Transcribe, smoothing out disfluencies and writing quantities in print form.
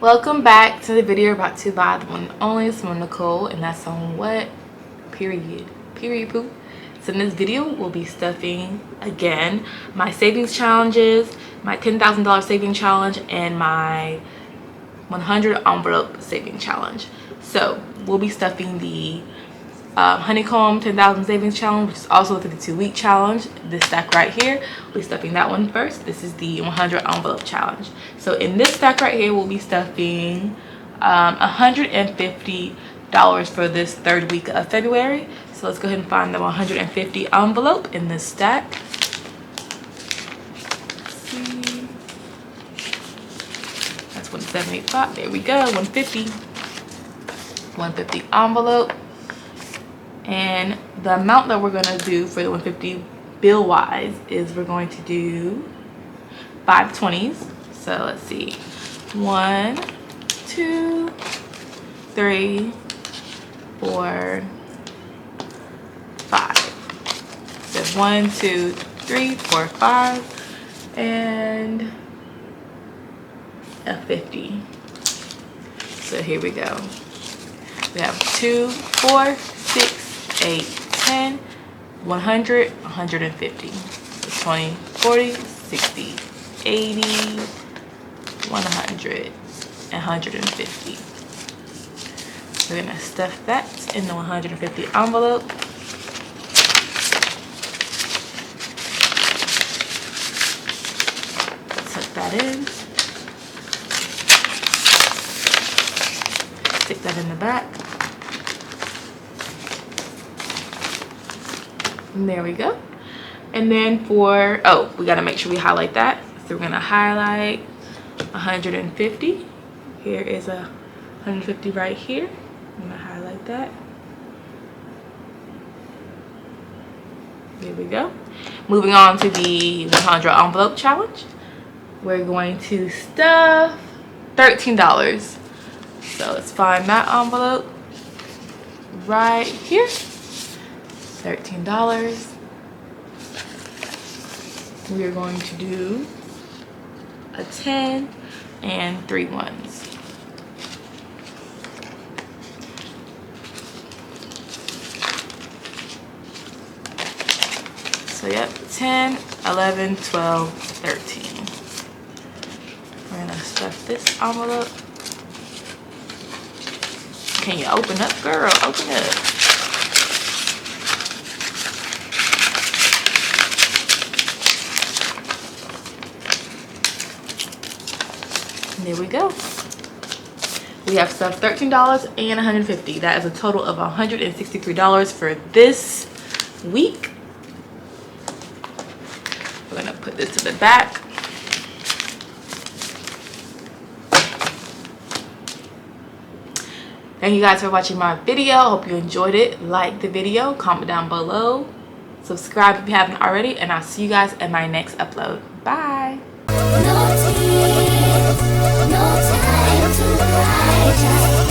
Welcome back to the video brought to you by the one and only Simone Nicole, and that's on what? Period poo. So in this video we'll be stuffing again my savings challenges, my $10,000 saving challenge and my 100 envelope saving challenge. So we'll be stuffing the honeycomb 10,000 savings challenge, which is also the 52-week challenge. This stack right here, we'll be stuffing that one first. This is the 100 envelope challenge. So in this stack right here, we'll be stuffing $150 for this third week of February. So let's go ahead and find the 150 envelope in this stack. Let's see. That's 175. There we go. 150 envelope. And the amount that we're going to do for the 150 bill wise is we're going to do 5 20s. So let's see, 1 2 3 4 5. So 1 2 3 4 5 and a 50. So here we go. We have 2 4 6 8 10 100 150. So 20 40 60 80 100 and 150. We're gonna stuff that in the 150 envelope. Tuck that in. Stick that in the back. And there we go. And then for, oh, we gotta make sure we highlight that. So we're gonna highlight 150. Here is a 150 right here. I'm gonna highlight that. There we go. Moving on to the 100 envelope challenge. We're going to stuff $13. So let's find that envelope right here. $13. We are going to do a 10 and 3 ones. So yep, 10, 11, 12, 13. We're gonna stuff this envelope. Can you open up, girl? Open up. There we go. We have stuffed $13 and $150. That is a total of $163 for this week. We're gonna put this to the back. Thank you guys for watching my video. Hope you enjoyed it. Like the video, comment down below, subscribe if you haven't already, and I'll see you guys in my next upload. Bye. No time to cry, just